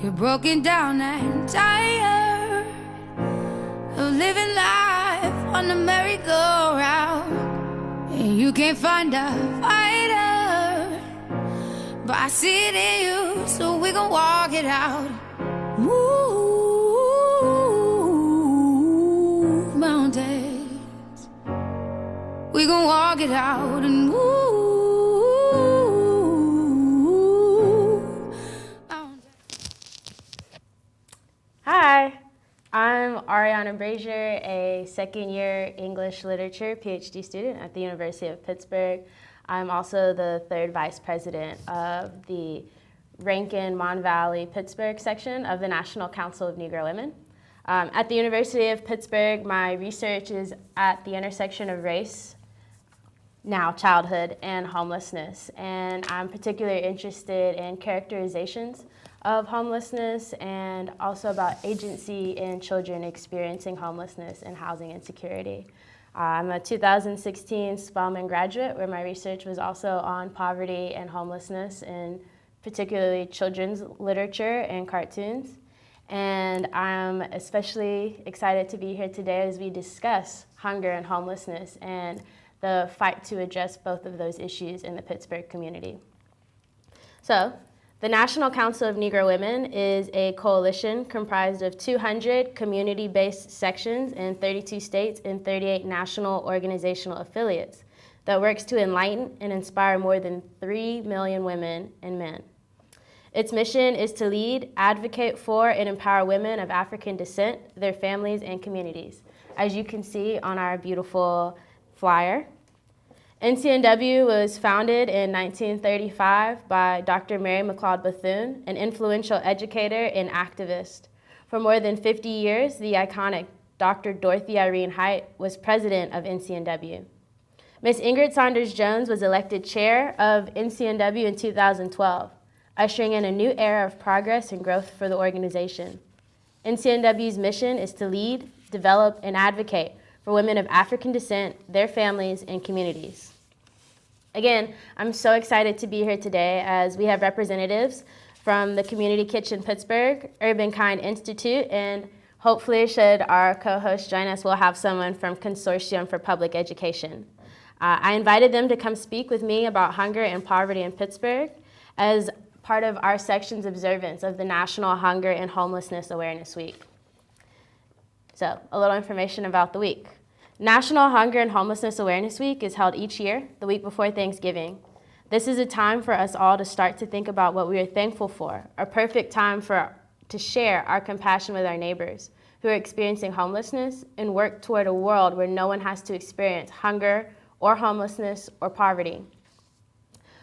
You're broken down and tired of living life on the merry-go-round, and you can't find a fighter, but I see it in you, so we gon' walk it out. Move mountains, we gon' walk it out and move mountains. Hi, I'm Ariana Brazier, a second-year English Literature PhD student at the University of Pittsburgh. I'm also the third vice president of the Rankin, Mon Valley, Pittsburgh section of the National Council of Negro Women. At the University of Pittsburgh, my research is at the intersection of race, now childhood, and homelessness. And I'm particularly interested in characterizations of homelessness and also about agency in children experiencing homelessness and housing insecurity. I'm a 2016 Spelman graduate where my research was also on poverty and homelessness in particularly children's literature and cartoons. And I'm especially excited to be here today as we discuss hunger and homelessness and the fight to address both of those issues in the Pittsburgh community. So, the National Council of Negro Women is a coalition comprised of 200 community-based sections in 32 states and 38 national organizational affiliates that works to enlighten and inspire more than 3 million women and men. Its mission is to lead, advocate for, and empower women of African descent, their families, and communities, as you can see on our beautiful flyer. NCNW was founded in 1935 by Dr. Mary McLeod Bethune, an influential educator and activist. For more than 50 years, the iconic Dr. Dorothy Irene Height was president of NCNW. Ms. Ingrid Saunders Jones was elected chair of NCNW in 2012, ushering in a new era of progress and growth for the organization. NCNW's mission is to lead, develop, and advocate for women of African descent, their families, and communities. Again, I'm so excited to be here today as we have representatives from the Community Kitchen Pittsburgh, Urbankind Institute, and hopefully, should our co-host join us, we'll have someone from Consortium for Public Education. I invited them to come speak with me about hunger and poverty in Pittsburgh as part of our section's observance of the National Hunger and Homelessness Awareness Week. So, a little information about the week. National Hunger and Homelessness Awareness Week is held each year, the week before Thanksgiving. This is a time for us all to start to think about what we are thankful for, a perfect time to share our compassion with our neighbors who are experiencing homelessness and work toward a world where no one has to experience hunger or homelessness or poverty.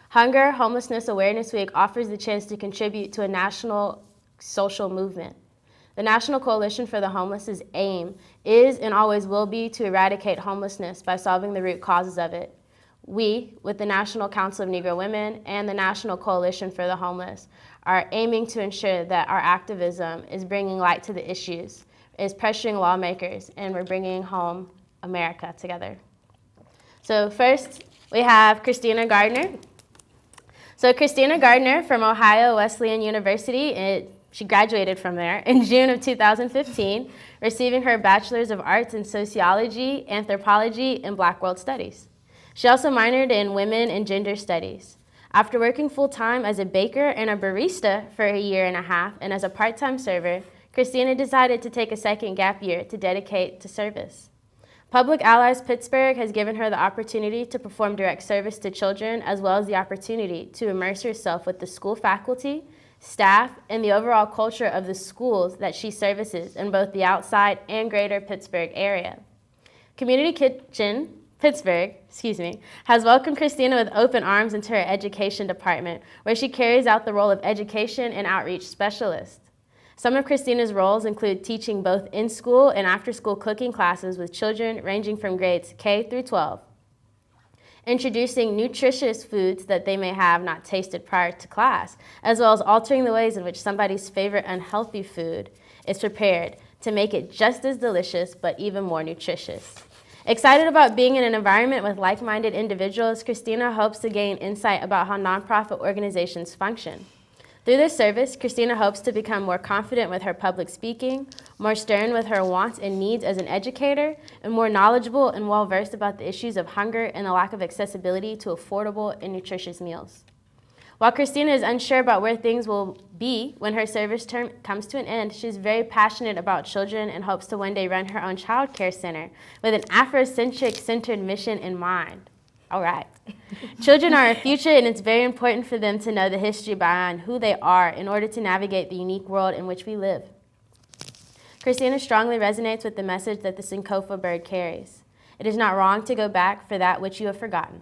Hunger Homelessness Awareness Week offers the chance to contribute to a national social movement. The National Coalition for the Homeless's aim is and always will be to eradicate homelessness by solving the root causes of it. We, with the National Council of Negro Women and the National Coalition for the Homeless, are aiming to ensure that our activism is bringing light to the issues, is pressuring lawmakers, and we're bringing home America together. So first, we have Khristina Gardner. So Khristina Gardner from Ohio Wesleyan University, she graduated from there in June of 2015, receiving her Bachelor's of Arts in Sociology, Anthropology, and Black World Studies. She also minored in Women and Gender Studies. After working full-time as a baker and a barista for a year and a half and as a part-time server, Khristina decided to take a second gap year to dedicate to service. Public Allies Pittsburgh has given her the opportunity to perform direct service to children, as well as the opportunity to immerse herself with the school faculty, staff, and the overall culture of the schools that she services in both the outside and greater Pittsburgh area. Community Kitchen Pittsburgh, has welcomed Khristina with open arms into her education department, where she carries out the role of education and outreach specialist. Some of Khristina's roles include teaching both in-school and after-school cooking classes with children ranging from grades K through 12, introducing nutritious foods that they may have not tasted prior to class, as well as altering the ways in which somebody's favorite unhealthy food is prepared to make it just as delicious but even more nutritious. Excited about being in an environment with like-minded individuals, Khristina hopes to gain insight about how nonprofit organizations function. Through this service, Khristina hopes to become more confident with her public speaking, more stern with her wants and needs as an educator, and more knowledgeable and well-versed about the issues of hunger and the lack of accessibility to affordable and nutritious meals. While Khristina is unsure about where things will be when her service term comes to an end, she's very passionate about children and hopes to one day run her own child care center with an Afrocentric-centered mission in mind. All right. Children are our future, and it's very important for them to know the history behind who they are in order to navigate the unique world in which we live. Khristina strongly resonates with the message that the Sankofa bird carries. It is not wrong to go back for that which you have forgotten.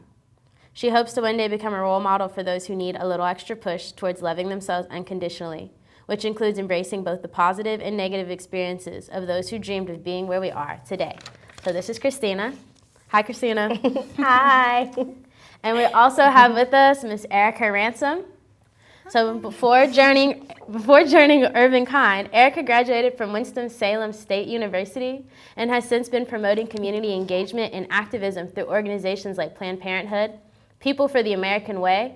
She hopes to one day become a role model for those who need a little extra push towards loving themselves unconditionally, which includes embracing both the positive and negative experiences of those who dreamed of being where we are today. So this is Khristina. Hi, Khristina. Hi. And we also have with us Miss Aarika Ransom. So before joining Urbankind, Aarika graduated from Winston-Salem State University and has since been promoting community engagement and activism through organizations like Planned Parenthood, People for the American Way,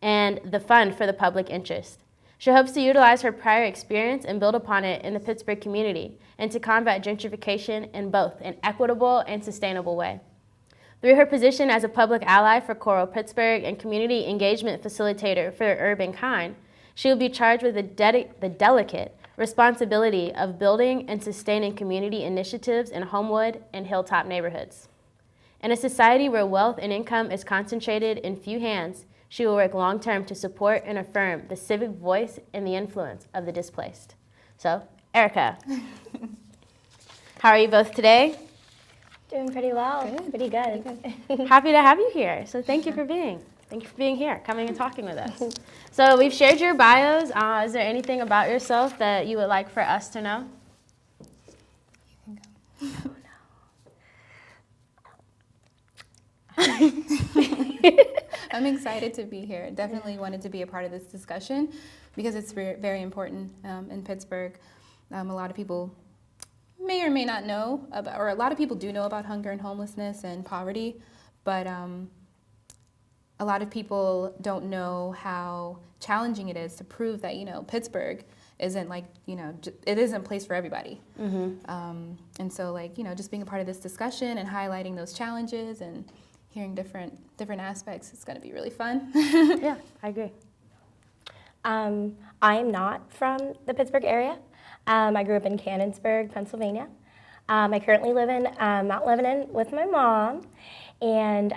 and the Fund for the Public Interest. She hopes to utilize her prior experience and build upon it in the Pittsburgh community and to combat gentrification in both an equitable and sustainable way. Through her position as a public ally for Coral Pittsburgh and community engagement facilitator for Urbankind, she will be charged with the delicate responsibility of building and sustaining community initiatives in Homewood and Hilltop neighborhoods. In a society where wealth and income is concentrated in few hands, she will work long-term to support and affirm the civic voice and the influence of the displaced. So, Aarika, how are you both today? Doing pretty well. Good. Pretty good. Happy to have you here. So thank you for being here, coming and talking with us. So we've shared your bios. Is there anything about yourself that you would like for us to know? You can go. I'm excited to be here. Definitely wanted to be a part of this discussion because it's very important in Pittsburgh. A lot of people may or may not know about, or a lot of people do know about hunger and homelessness and poverty, but a lot of people don't know how challenging it is to prove that, Pittsburgh isn't like, it isn't a place for everybody. Mm-hmm. And so just being a part of this discussion and highlighting those challenges and hearing different aspects is going to be really fun. Yeah, I agree. I'm not from the Pittsburgh area. I grew up in Canonsburg, Pennsylvania. I currently live in Mount Lebanon with my mom, and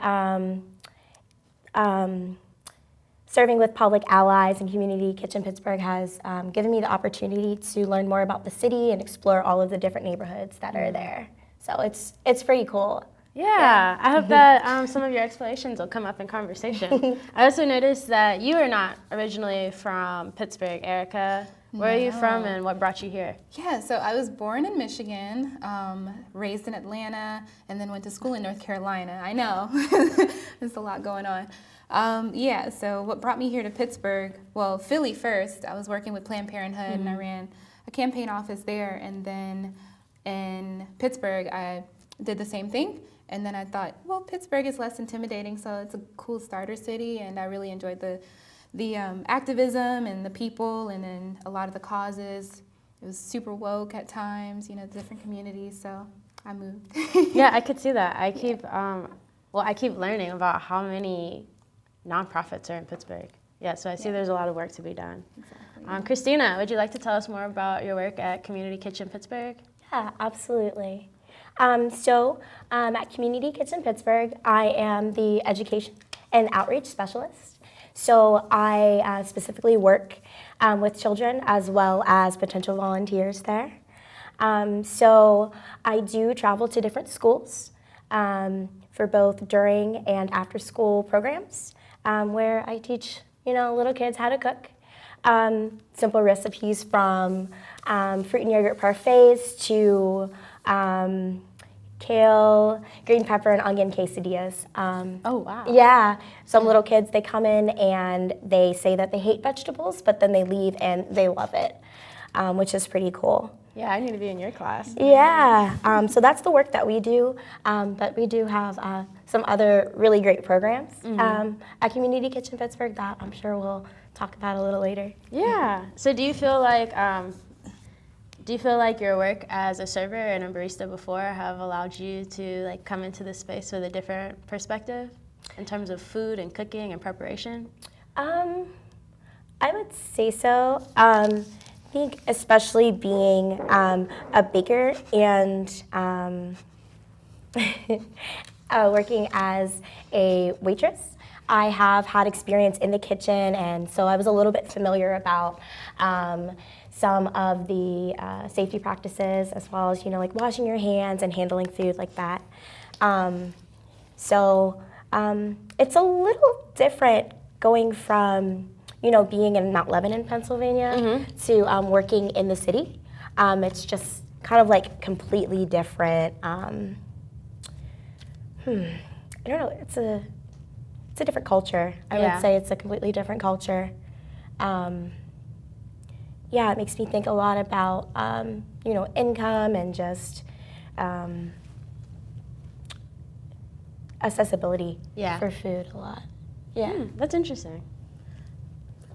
serving with Public Allies and Community Kitchen Pittsburgh has given me the opportunity to learn more about the city and explore all of the different neighborhoods that are there. So it's pretty cool. Yeah, I hope that some of your explanations will come up in conversation. I also noticed that you are not originally from Pittsburgh, Aarika. Where are you from and what brought you here? Yeah, so I was born in Michigan, raised in Atlanta, and then went to school in North Carolina. I know, there's a lot going on. So what brought me here to Pittsburgh, well, Philly first. I was working with Planned Parenthood and I ran a campaign office there, and then in Pittsburgh I did the same thing. And then I thought, well, Pittsburgh is less intimidating, so it's a cool starter city, and I really enjoyed the activism and the people, and then a lot of the causes. It was super woke at times, different communities, so I moved. Yeah, I could see that. I keep learning about how many nonprofits are in Pittsburgh. Yeah, so I see there's a lot of work to be done. Exactly. Khristina, would you like to tell us more about your work at Community Kitchen Pittsburgh? Yeah, absolutely. At Community Kitchen Pittsburgh, I am the education and outreach specialist. So I specifically work with children as well as potential volunteers there. So I do travel to different schools for both during and after school programs where I teach, little kids how to cook. Simple recipes from fruit and yogurt parfaits to kale, green pepper, and onion quesadillas. Oh, wow. Yeah. Some little kids, they come in and they say that they hate vegetables, but then they leave and they love it, which is pretty cool. Yeah, I need to be in your class. Yeah, so that's the work that we do, but we do have some other really great programs at Community Kitchen Pittsburgh that I'm sure we'll talk about a little later. Yeah. So do you feel like your work as a server and a barista before have allowed you to like come into this space with a different perspective in terms of food and cooking and preparation? I would say so. I think especially being a baker and working as a waitress, I have had experience in the kitchen, and so I was a little bit familiar about some of the safety practices, as well as, like washing your hands and handling food like that. So it's a little different going from, being in Mount Lebanon, Pennsylvania, to working in the city. It's just kind of like completely different. I don't know. It's a different culture. I would say it's a completely different culture. Yeah, it makes me think a lot about income and just accessibility for food a lot. Yeah, that's interesting.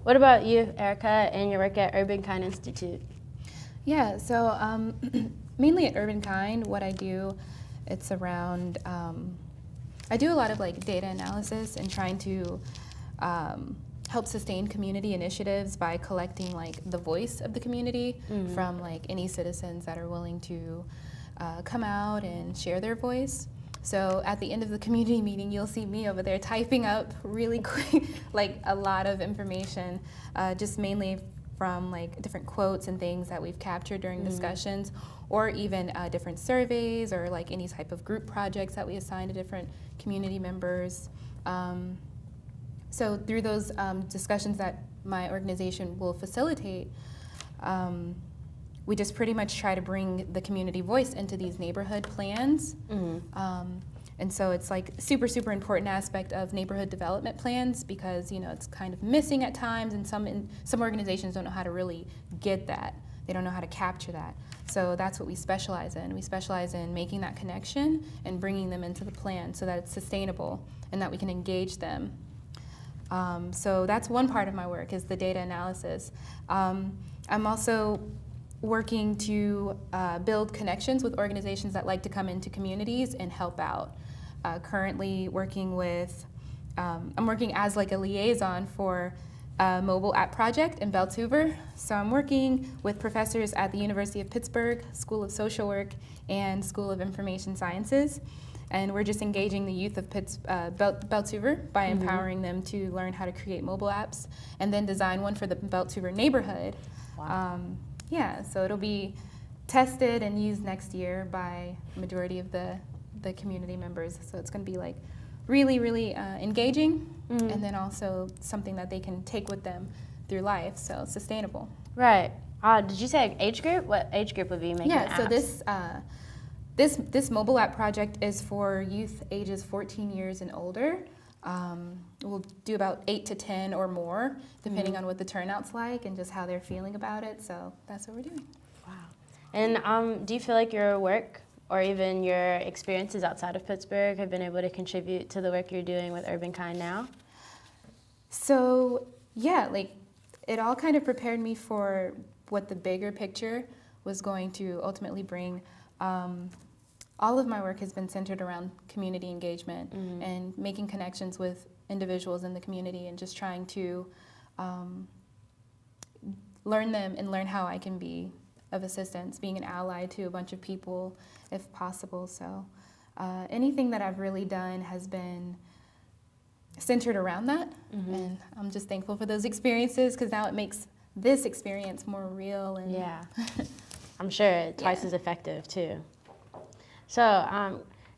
What about you, Aarika, and your work at Urbankind Institute? Yeah, so mainly at Urbankind, what I do, it's around, I do a lot of like data analysis and trying to help sustain community initiatives by collecting like the voice of the community from like any citizens that are willing to come out and share their voice. So at the end of the community meeting, you'll see me over there typing up really quick, like a lot of information, just mainly from like different quotes and things that we've captured during discussions, or even different surveys or like any type of group projects that we assign to different community members. So through those discussions that my organization will facilitate, we just pretty much try to bring the community voice into these neighborhood plans. And so it's like super, super important aspect of neighborhood development plans because, it's kind of missing at times, and some organizations don't know how to really get that. They don't know how to capture that. So that's what we specialize in. We specialize in making that connection and bringing them into the plan so that it's sustainable and that we can engage them. So that's one part of my work, is the data analysis. I'm also working to build connections with organizations that like to come into communities and help out. Currently working with, I'm working as like a liaison for a mobile app project in Beltuver. So I'm working with professors at the University of Pittsburgh, School of Social Work, and School of Information Sciences. And we're just engaging the youth of Beltuver by empowering them to learn how to create mobile apps and then design one for the Beltuver neighborhood. Wow. So it'll be tested and used next year by the majority of the community members. So it's going to be like really, really engaging, and then also something that they can take with them through life, so sustainable. Right. Did you say age group? What age group would be making apps? So this mobile app project is for youth ages 14 years and older. We'll do about 8 to 10 or more, depending on what the turnout's like and just how they're feeling about it. So that's what we're doing. Wow. And do you feel like your work or even your experiences outside of Pittsburgh have been able to contribute to the work you're doing with Urbankind now? So yeah, like it all kind of prepared me for what the bigger picture was going to ultimately bring. All of my work has been centered around community engagement and making connections with individuals in the community and just trying to learn them and learn how I can be of assistance, being an ally to a bunch of people if possible. So anything that I've really done has been centered around that. And I'm just thankful for those experiences because now it makes this experience more real. And I'm sure twice as effective too. So,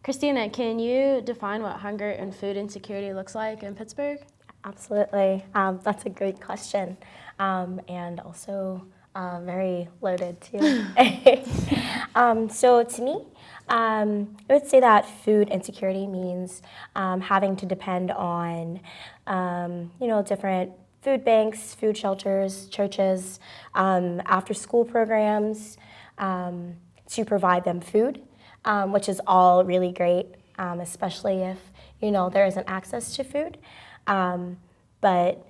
Khristina, can you define what hunger and food insecurity looks like in Pittsburgh? Absolutely. That's a great question, and also very loaded too. So to me, I would say that food insecurity means having to depend on, different food banks, food shelters, churches, after-school programs, to provide them food, which is all really great, especially if, there isn't access to food. But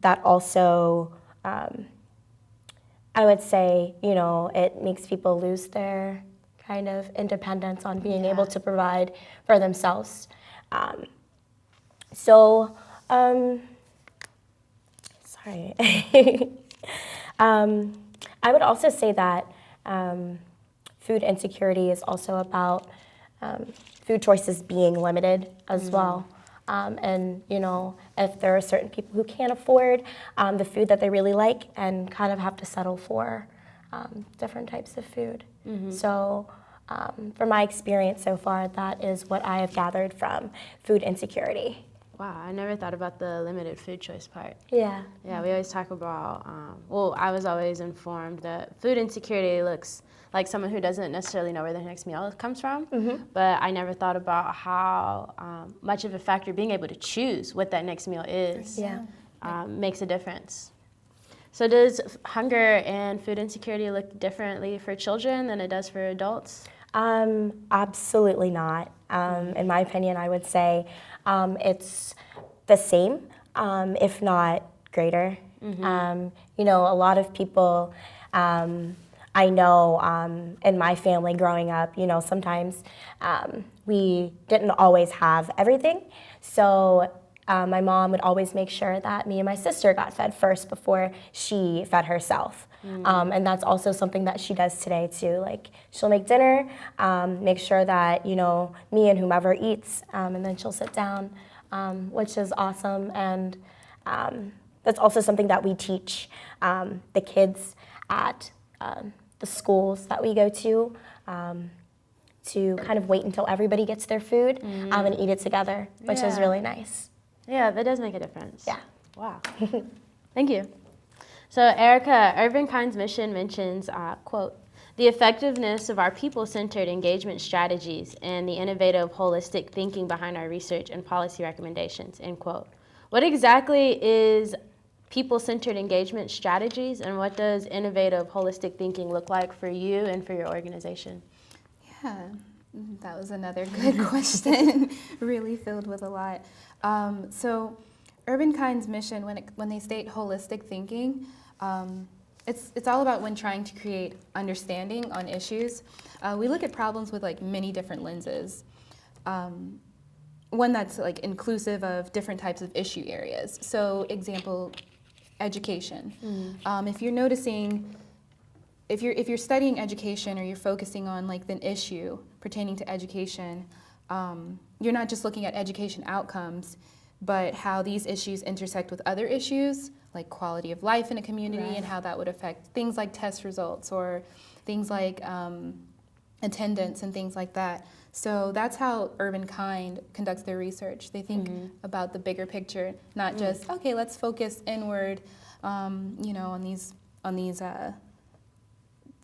that also, I would say, it makes people lose their kind of independence on being able to provide for themselves. Sorry. I would also say that food insecurity is also about food choices being limited as well. And, if there are certain people who can't afford the food that they really like and kind of have to settle for different types of food. So from my experience so far, that is what I have gathered from food insecurity. Wow, I never thought about the limited food choice part. Yeah. Yeah, we always talk about, I was always informed that food insecurity looks like someone who doesn't necessarily know where their next meal comes from, but I never thought about how much of a factor being able to choose what that next meal is makes a difference. So does hunger and food insecurity look differently for children than it does for adults? Absolutely not. In my opinion, I would say it's the same, if not greater. A lot of people I know in my family growing up, sometimes we didn't always have everything. So my mom would always make sure that me and my sister got fed first before she fed herself. And that's also something that she does today too. Like, she'll make dinner, make sure that, me and whomever eats, and then she'll sit down, which is awesome. And that's also something that we teach the kids at the schools that we go to kind of wait until everybody gets their food and eat it together, which is really nice. Yeah, that does make a difference. Yeah. Wow. Thank you. So Aarika, Urbankind's mission mentions, quote, the effectiveness of our people-centered engagement strategies and the innovative holistic thinking behind our research and policy recommendations, end quote. What exactly is people-centered engagement strategies, and what does innovative holistic thinking look like for you and for your organization? Yeah, that was another good question, really filled with a lot. So Urbankind's mission, when they state holistic thinking, it's all about when trying to create understanding on issues. We look at problems with many different lenses. One that's inclusive of different types of issue areas. So example, education. If you're noticing, if you're studying education or you're focusing on an issue pertaining to education, you're not just looking at education outcomes, but how these issues intersect with other issues, like quality of life in a community, and how that would affect things like test results or things like attendance and things like that. So that's how Urbankind conducts their research. They think about the bigger picture, not just, okay, let's focus inward, on these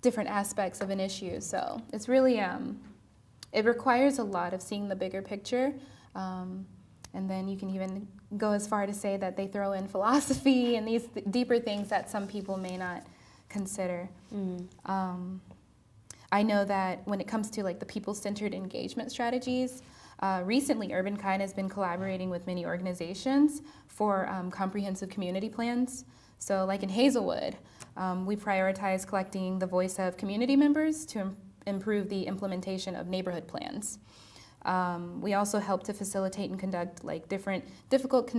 different aspects of an issue. So it's really, it requires a lot of seeing the bigger picture. And then you can even go as far to say that they throw in philosophy and these deeper things that some people may not consider. I know that when it comes to the people-centered engagement strategies, recently Urbankind has been collaborating with many organizations for comprehensive community plans. So in Hazelwood, we prioritize collecting the voice of community members to improve the implementation of neighborhood plans. We also help to facilitate and conduct different difficult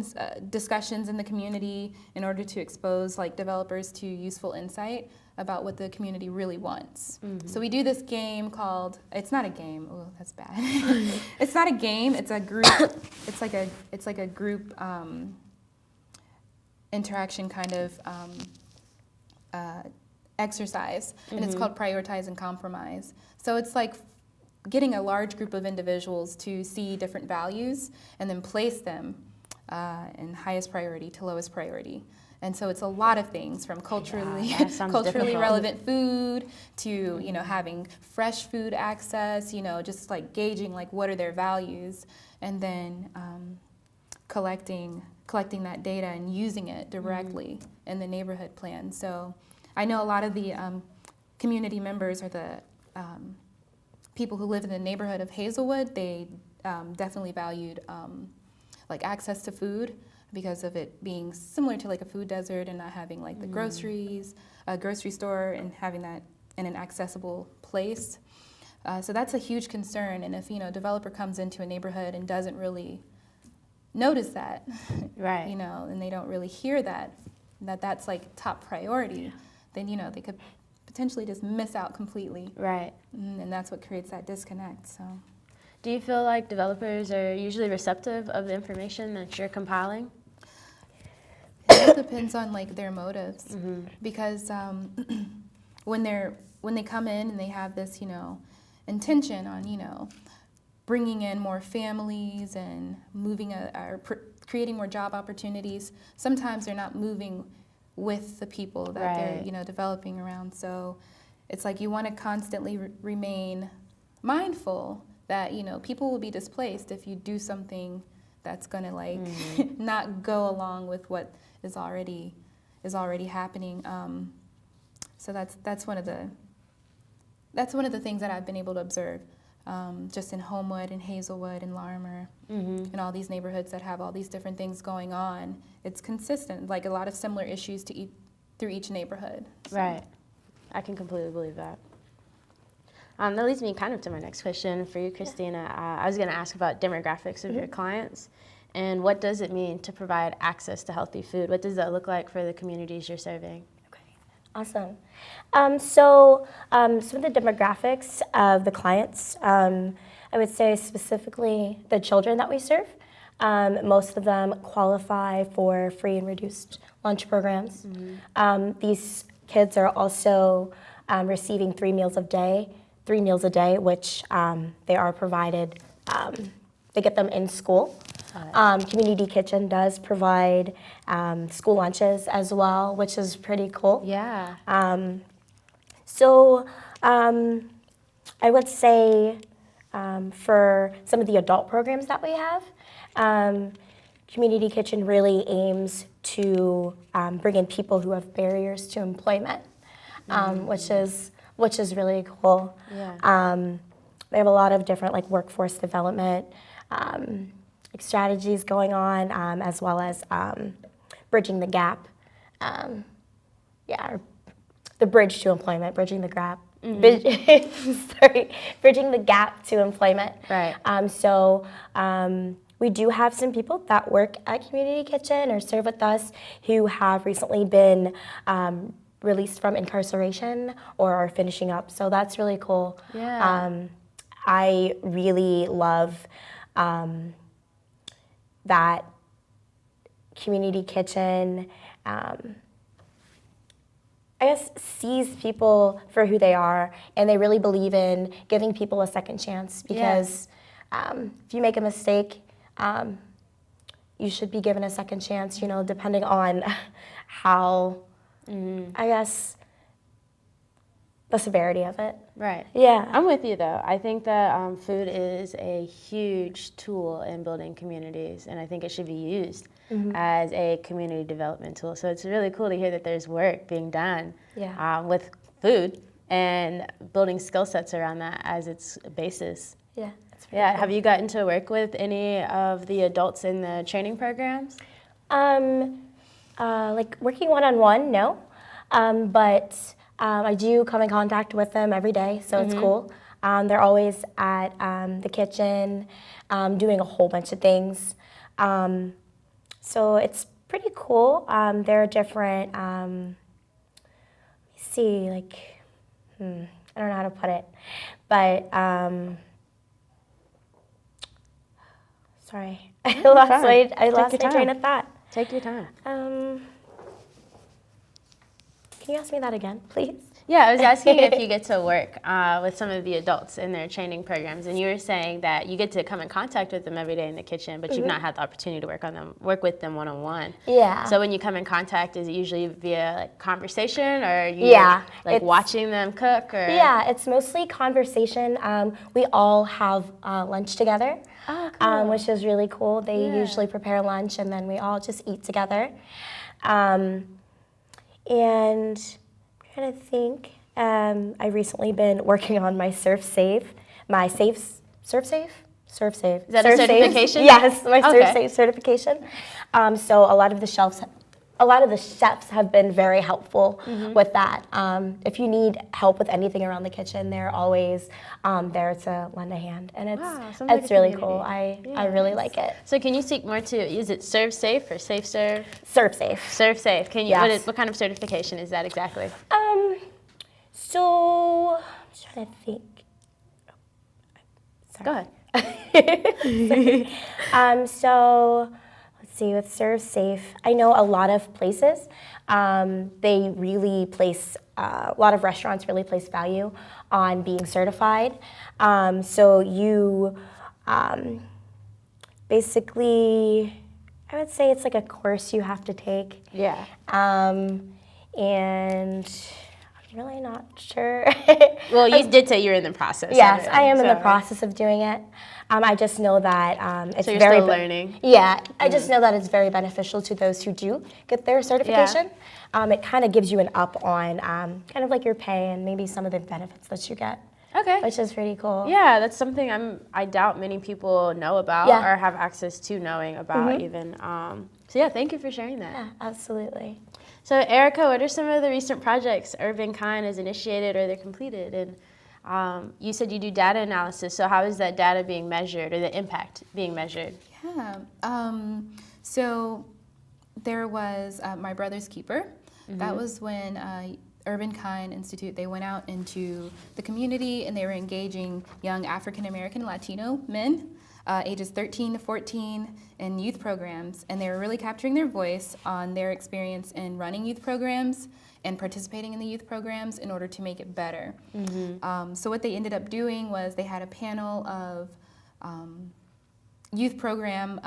discussions in the community in order to expose developers to useful insight about what the community really wants. So we do this game called, it's not a game, oh that's bad. It's not a game, it's a group, it's like a group interaction kind of exercise, and it's called Prioritize and Compromise. So it's getting a large group of individuals to see different values and then place them in highest priority to lowest priority. And so it's a lot of things, from culturally relevant food to having fresh food access, just gauging what are their values, and then collecting that data and using it directly in the neighborhood plan. So I know a lot of the community members or the people who live in the neighborhood of Hazelwood, they definitely valued like access to food because of it being similar to like a food desert and not having like the groceries, a grocery store, and having that in an accessible place. So that's a huge concern. And if, a developer comes into a neighborhood and doesn't really notice that, right, and they don't really hear that's like top priority, then, they could potentially just miss out completely. right. And that's what creates that disconnect, so. Do you feel like developers are usually receptive of the information that you're compiling? It all depends on like their motives, because when they come in and they have this, intention on, bringing in more families and moving or creating more job opportunities, sometimes they're not moving with the people that right. they're, developing around. So it's like you want to constantly remain mindful that, people will be displaced if you do something that's going to like not go along with what is already happening. So that's one of the things that I've been able to observe, just in Homewood and Hazelwood and Larimer and all these neighborhoods that have all these different things going on. It's consistent, like a lot of similar issues through each neighborhood. So. Right. I can completely believe that. That leads me kind of to my next question for you, Khristina. I was going to ask about demographics of your clients, and what does it mean to provide access to healthy food? What does that look like for the communities you're serving? Awesome. So some of the demographics of the clients, I would say specifically the children that we serve. Most of them qualify for free and reduced lunch programs. These kids are also receiving 3 meals a day, which they are provided. They get them in school. Community Kitchen does provide school lunches as well, which is pretty cool. Yeah. So I would say for some of the adult programs that we have, Community Kitchen really aims to bring in people who have barriers to employment, which is really cool. Yeah. They have a lot of different like workforce development strategies going on, as well as bridging the gap. Or the bridge to employment, bridging the gap. Bridging the gap to employment. Right. We do have some people that work at Community Kitchen or serve with us who have recently been released from incarceration or are finishing up. So that's really cool. Yeah. I really love that Community Kitchen, I guess, sees people for who they are, and they really believe in giving people a second chance because if you make a mistake, you should be given a second chance, depending on how, I guess, the severity of it. Right. Yeah. I'm with you, though. I think that food is a huge tool in building communities, and I think it should be used as a community development tool. So it's really cool to hear that there's work being done with food and building skill sets around that as its basis. Yeah. Cool. Have you gotten to work with any of the adults in the training programs? Like working one-on-one, no. But I do come in contact with them every day, so it's cool. They're always at the kitchen doing a whole bunch of things. So it's pretty cool. There are different, let me see, like, I don't know how to put it, but sorry, I lost my train of thought. Take your time. Can you ask me that again, please? Yeah, I was asking if you get to work with some of the adults in their training programs, and you were saying that you get to come in contact with them every day in the kitchen, but you've not had the opportunity to work with them one-on-one. Yeah. So when you come in contact, is it usually via like conversation, or are you watching them cook? Or? Yeah, it's mostly conversation. We all have lunch together, which is really cool. They usually prepare lunch, and then we all just eat together. And I'm trying to think. I've recently been working on my Surf Safe. Surf Safe? Surf Safe. Is that a Surf Safe? certification? Yes, my Okay. Surf Safe certification. So a lot of the chefs have been very helpful with that. If you need help with anything around the kitchen, they're always there to lend a hand, and Wow, sounds like it's a really community. cool. I really like it. So can you speak more to, is it Serve Safe or Safe Serve? Surf Safe. Serve Safe. Can you? Yes. What kind of certification is that exactly? So I'm trying to think. Go ahead. So let's see, with Serve Safe, I know a lot of places, they really place, a lot of restaurants really place value on being certified. So you basically, I would say it's like a course you have to take. Yeah. And I'm really not sure. Well, you did say you're in the process. Yes, of it, I am in the so- process of doing it. I just know that it's So you're very still learning. Yeah, I just know that it's very beneficial to those who do get their certification. It kind of gives you an up on kind of like your pay and maybe some of the benefits that you get, Okay. which is pretty cool. Yeah, that's something I doubt many people know about Yeah. or have access to knowing about even. So yeah, thank you for sharing that. Yeah, absolutely. So Aarika, what are some of the recent projects Urbankind has initiated or they're completed? And you said you do data analysis, so how is that data being measured or the impact being measured? Yeah. So there was My Brother's Keeper. That was when Urbankind Institute, they went out into the community and they were engaging young African American Latino men, ages 13 to 14, in youth programs. And they were really capturing their voice on their experience in running youth programs and participating in the youth programs in order to make it better. So what they ended up doing was they had a panel of youth program,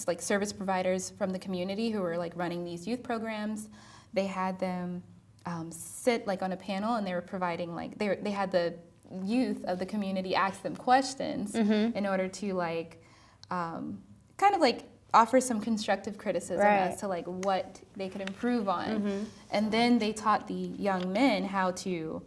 like service providers from the community who were like running these youth programs. They had them sit like on a panel, and they were providing like they had the youth of the community ask them questions in order to like kind of like offer some constructive criticism as to like what they could improve on. And then they taught the young men how to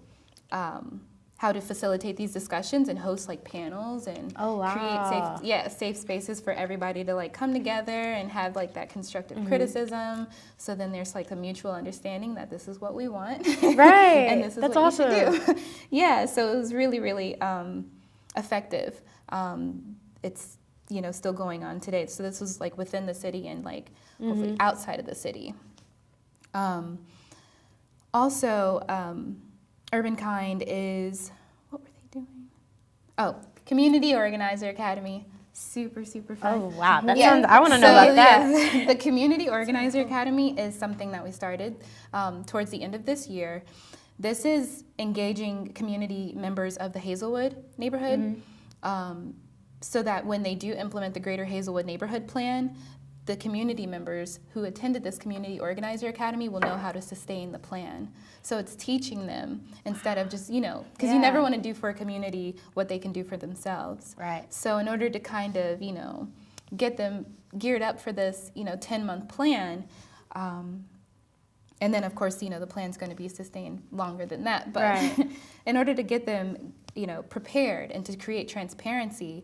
facilitate these discussions and host like panels and create safe spaces for everybody to like come together and have like that constructive criticism. So then there's like a mutual understanding that this is what we want. Right. And this is That's what awesome. you should do. Yeah, so it was really, really effective. It's still going on today. So this was like within the city and like hopefully outside of the city. Also, Urbankind is, what were they doing? Oh, Community Organizer Academy. Super, super fun. Oh wow, that sounds. I want to know about that. Yeah. The Community Organizer Academy is something that we started towards the end of this year. This is engaging community members of the Hazelwood neighborhood so that when they do implement the Greater Hazelwood Neighborhood Plan, the community members who attended this Community Organizer Academy will know how to sustain the plan. So it's teaching them instead of just, because you never want to do for a community what they can do for themselves. Right. So in order to kind of, get them geared up for this, 10-month plan, and then of course, the plan's going to be sustained longer than that. But in order to get them, prepared and to create transparency,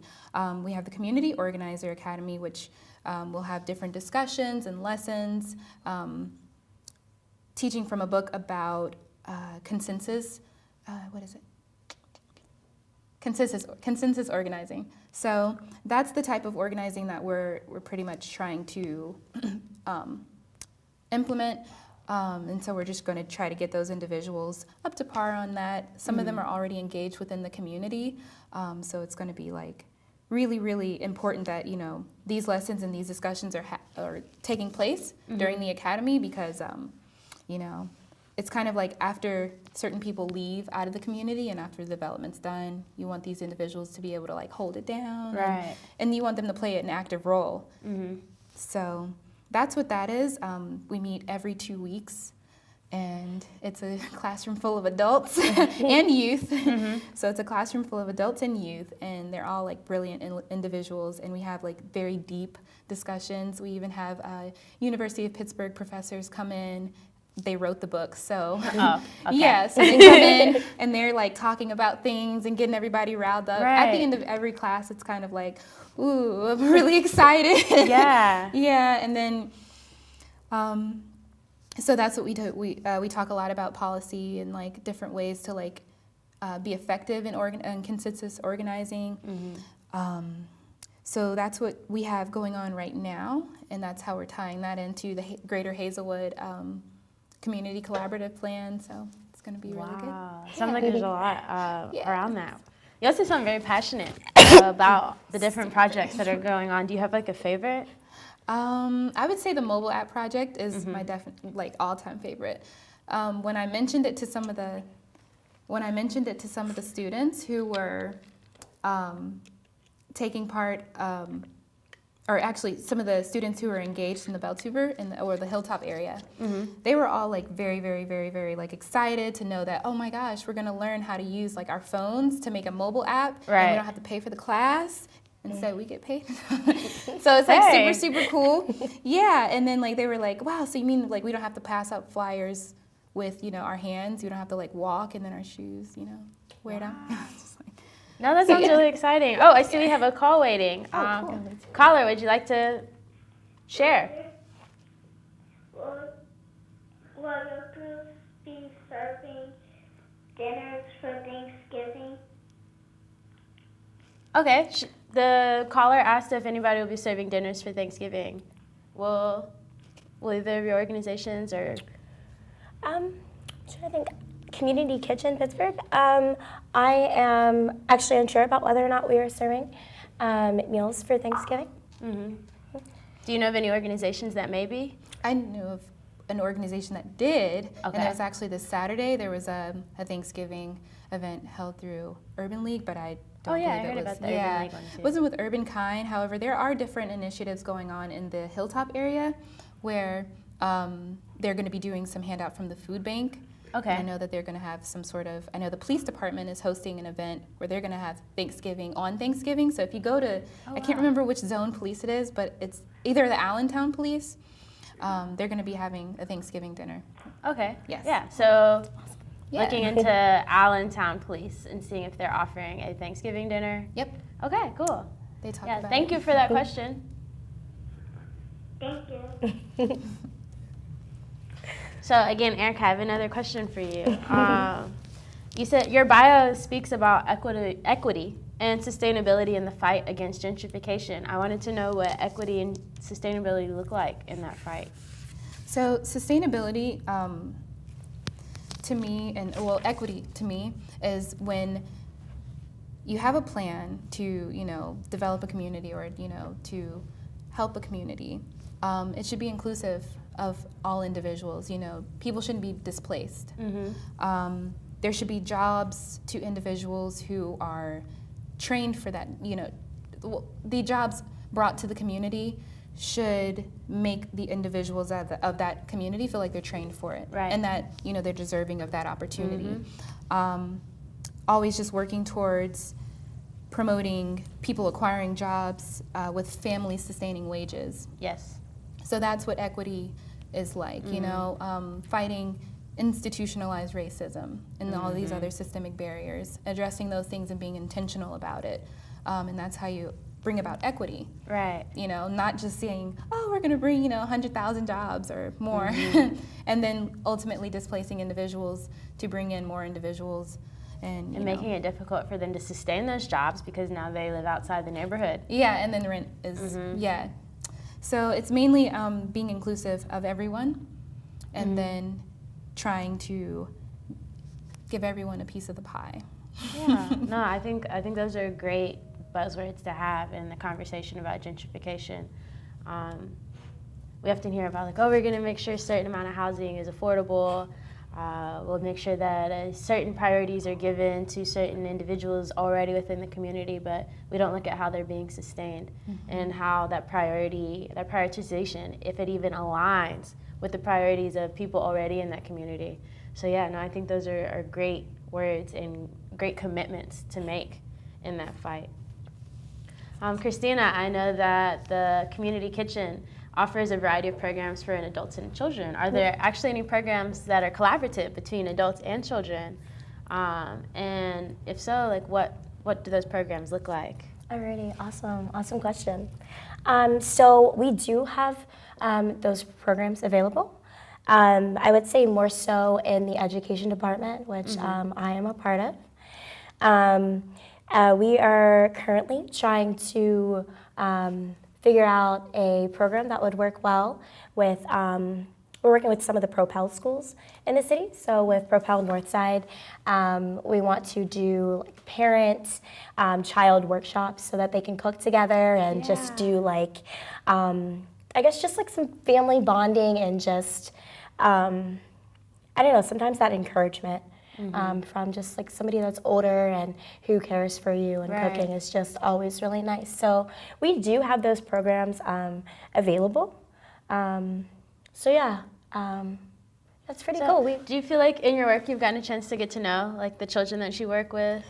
we have the Community Organizer Academy, which we'll have different discussions and lessons, teaching from a book about consensus organizing. So that's the type of organizing that we're pretty much trying to implement. And so we're just going to try to get those individuals up to par on that. Some of them are already engaged within the community, so it's going to be like really, really important that these lessons and these discussions are taking place during the academy because it's kind of like after certain people leave out of the community and after the development's done, you want these individuals to be able to like hold it down, and you want them to play an active role. So that's what that is. We meet every 2 weeks. And it's a classroom full of adults and youth. So it's a classroom full of adults and youth, and they're all like brilliant individuals, and we have like very deep discussions. We even have University of Pittsburgh professors come in they wrote the book, so Oh, okay. yeah, so they come in and they're like talking about things and getting everybody riled up. Right. At the end of every class, it's kind of like, ooh, I'm really excited. Yeah. Yeah, and then, so that's what we do. We talk a lot about policy and like different ways to like be effective in consensus organizing. So that's what we have going on right now, and that's how we're tying that into the Greater Hazelwood Community Collaborative Plan. So it's going to be really good. Wow. Sounds like there's a lot Yeah. around that. You also sound very passionate about the different projects that are going on. Do you have like a favorite? I would say the mobile app project is my all-time favorite. When I mentioned it to some of the students who were taking part, or actually some of the students who were engaged in the Beltuver or the Hilltop area, they were all like very, very, very, very like excited to know that, oh my gosh, we're gonna learn how to use like our phones to make a mobile app, right. and we don't have to pay for the class. Instead, we get paid. So it's like super, super cool. Yeah, and then like they were like, wow, so you mean like we don't have to pass out flyers with, our hands? We don't have to like walk and then our shoes, wear down? Just like, No, that sounds really exciting. Oh, I see we have a call waiting. Cool. Caller, would you like to share? Will your group be serving dinners for Thanksgiving? Okay. The caller asked if anybody will be serving dinners for Thanksgiving. Will either of your organizations or? I'm trying to think. Community Kitchen Pittsburgh. I am actually unsure about whether or not we are serving meals for Thanksgiving. Do you know of any organizations that may be? I knew of an organization that did, Okay. and it was actually this Saturday. There was a Thanksgiving event held through Urban League, but I don't believe I it heard was. about the Urban League one too. It wasn't with Urbankind. However, there are different initiatives going on in the Hilltop area where they're going to be doing some handout from the food bank. Okay. And I know that they're going to have some sort of, I know the police department is hosting an event where they're going to have Thanksgiving on Thanksgiving. So if you go to, I can't remember which zone police it is, but it's either the Allentown police, they're going to be having a Thanksgiving dinner. Okay. Yes. Yeah. So Yeah. looking into Allentown Police and seeing if they're offering a Thanksgiving dinner. Yep. Okay. Cool. They talk Yeah. about Thank it. you for that question. Thank you. So again, Aarika, I have another question for you. You said your bio speaks about equity and sustainability in the fight against gentrification. I wanted to know what equity and sustainability look like in that fight. So sustainability to me, equity to me is when you have a plan to, develop a community or, to help a community. It should be inclusive of all individuals. People shouldn't be displaced. There should be jobs to individuals who are trained for that. The jobs brought to the community should make the individuals of that community feel like they're trained for it, Right. and that they're deserving of that opportunity. Always just working towards promoting people acquiring jobs with family-sustaining wages. Yes. So that's what equity is like, fighting institutionalized racism and all these other systemic barriers, addressing those things and being intentional about it. And that's how you bring about equity. Right. Not just saying, oh, we're going to bring, 100,000 jobs or more, and then ultimately displacing individuals to bring in more individuals. And making it difficult for them to sustain those jobs because now they live outside the neighborhood. Yeah, and then the rent is, yeah. So it's mainly being inclusive of everyone and then trying to give everyone a piece of the pie. Yeah. No, I think those are great buzzwords to have in the conversation about gentrification. We often hear about we're going to make sure a certain amount of housing is affordable. We'll make sure that certain priorities are given to certain individuals already within the community, but we don't look at how they're being sustained and how that prioritization, if it even aligns with the priorities of people already in that community. So yeah, no, I think those are great words and great commitments to make in that fight. Khristina, I know that the community kitchen offers a variety of programs for adults and children. Are there actually any programs that are collaborative between adults and children? And if so, like what do those programs look like? Alrighty, awesome question. So we do have those programs available. I would say more so in the education department, which I am a part of. We are currently trying to figure out a program that would work well with, we're working with some of the Propel schools in the city. So with Propel Northside, we want to do like parent child workshops so that they can cook together and just do like, I guess just like some family bonding and just, I don't know, sometimes that encouragement from just like somebody that's older and who cares for you, and cooking is just always really nice. So we do have those programs available. So yeah, that's pretty cool. Do you feel like in your work you've gotten a chance to get to know like the children that you work with?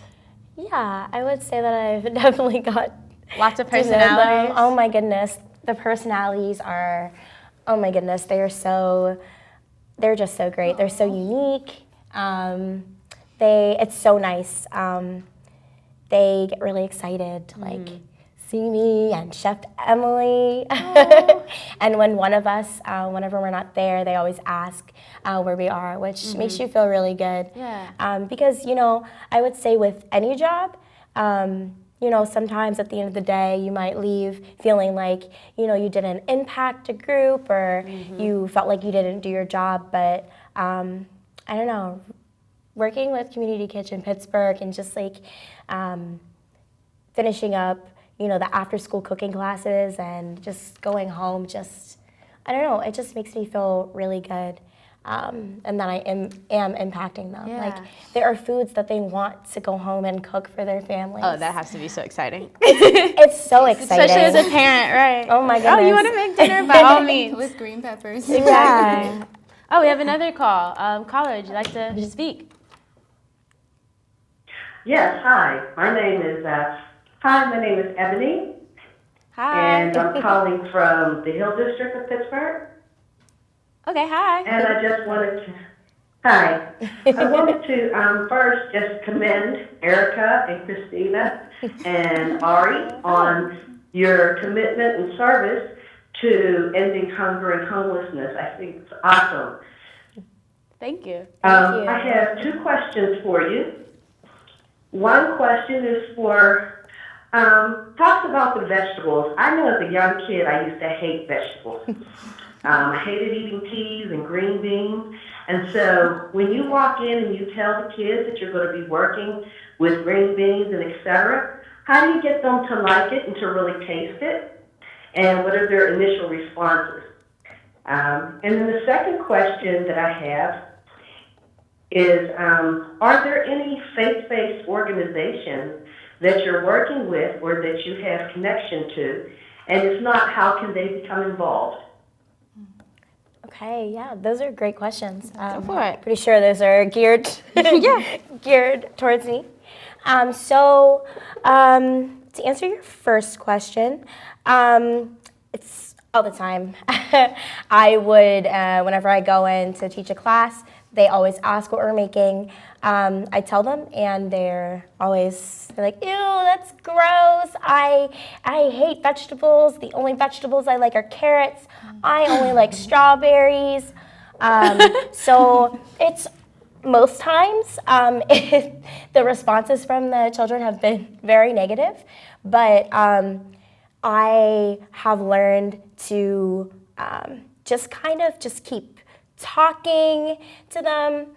Yeah, I would say that I've definitely got lots of personalities. Oh my goodness, the personalities are, oh my goodness, they're just so great. They're so unique. It's so nice. They get really excited to like see me and Chef Emily. And when one of us, whenever we're not there, they always ask where we are, which makes you feel really good. Yeah. Because, you know, I would say with any job, you know, sometimes at the end of the day, you might leave feeling like, you know, you didn't impact a group or you felt like you didn't do your job. But I don't know, working with Community Kitchen Pittsburgh and just like finishing up, you know, the after-school cooking classes and just going home, just, I don't know, it just makes me feel really good. And that I am impacting them. Yeah. Like, there are foods that they want to go home and cook for their families. Oh, that has to be so exciting. It's so exciting. Especially as a parent, right? Oh my goodness. Oh, you want to make dinner? By all means. With green peppers. Yeah. Oh, we have another call. Caller, would you like to speak? Yes, hi. My name is Ebony. Hi. And I'm calling from the Hill District of Pittsburgh. Okay, hi. And I just wanted to, I wanted to first just commend Aarika and Khristina and Ari on your commitment and service to ending hunger and homelessness. I think it's awesome. Thank you. I have two questions for you. One question is for, talks about the vegetables. I know as a young kid I used to hate vegetables. I hated eating peas and green beans. And so when you walk in and you tell the kids that you're going to be working with green beans and et cetera, how do you get them to like it and to really taste it? And what are their initial responses? And then the second question that I have is, are there any faith-based organizations that you're working with or that you have connection to? And if not, how can they become involved? Okay, yeah, those are great questions. Go for it. Pretty sure those are geared, geared towards me. To answer your first question, it's all the time. I would, whenever I go in to teach a class, they always ask what we're making. I tell them, and they're like, ew, that's gross. I hate vegetables. The only vegetables I like are carrots. I only like strawberries. So it's most times the responses from the children have been very negative, but I have learned to just keep talking to them,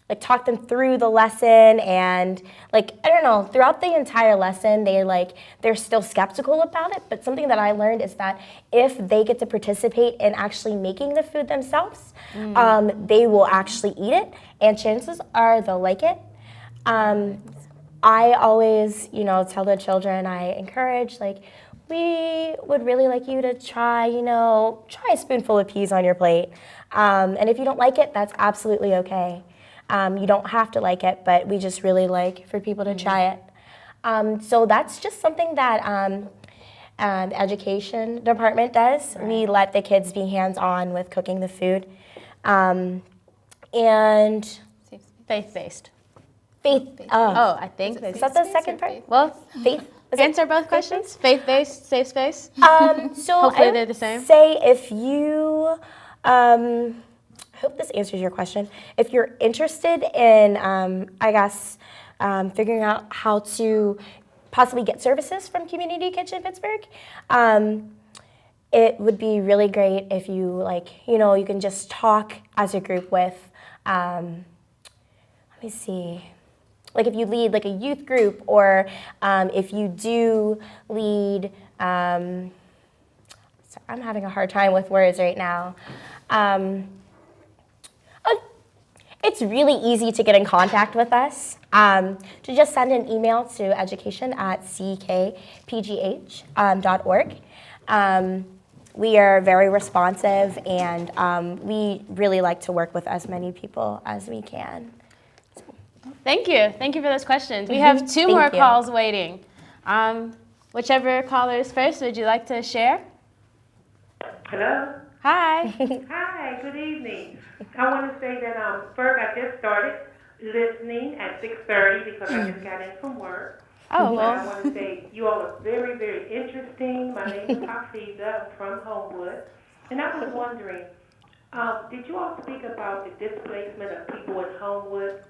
like talk them through the lesson, and like, I don't know, throughout the entire lesson, they're still skeptical about it, but something that I learned is that if they get to participate in actually making the food themselves, they will actually eat it, and chances are they'll like it. I always, tell the children, I encourage, we would really like you to try a spoonful of peas on your plate. And if you don't like it, that's absolutely okay. You don't have to like it, but we just really like for people to try it. So that's just something that The education department does. Right. We let the kids be hands-on with cooking the food. And Faith-based. faith. Oh, I think Is that the second part? Well, Faith. Is it answer both questions. Faith-based, safe space. So Hopefully I they're would the same. say if you, I hope this answers your question. If you're interested in, I guess, figuring out how to possibly get services from Community Kitchen Pittsburgh, it would be really great if you you can just talk as a group with, let me see. Like if you lead like a youth group, or if you do lead, sorry, I'm having a hard time with words right now. It's really easy to get in contact with us. To just send an email to education@ckpgh.org. We are very responsive, and we really like to work with as many people as we can. Thank you. Thank you for those questions. We have two more calls waiting. Whichever caller is first, would you like to share? Hello? Hi. Hi, good evening. I want to say that first I just started listening at 6:30 because I just got in from work. Oh, And I well. want to say you all are very, very interesting. My name is Khristina. I'm from Homewood. And I was wondering, did you all speak about the displacement of people in Homewood?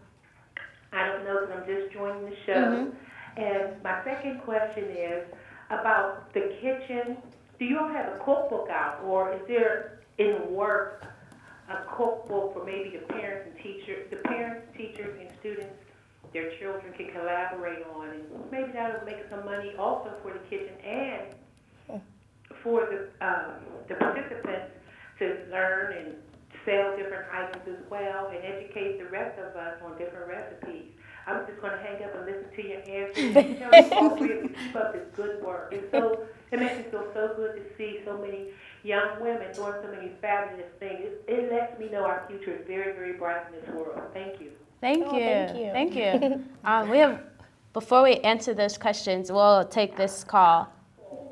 I don't know because I'm just joining the show. And my second question is about the kitchen. Do you all have a cookbook out, or is there in the work a cookbook for maybe the parents, teachers, and students, their children can collaborate on, and maybe that'll make some money also for the kitchen and for the participants to learn and sell different items as well, and educate the rest of us on different recipes. I'm just going to hang up and listen to your answers. And tell you all three of you to keep up this good work. It makes me feel so good to see so many young women doing so many fabulous things. It lets me know our future is very, very bright in this world. Thank you. Thank you. Thank you. Thank you. Before we answer those questions, we'll take this call,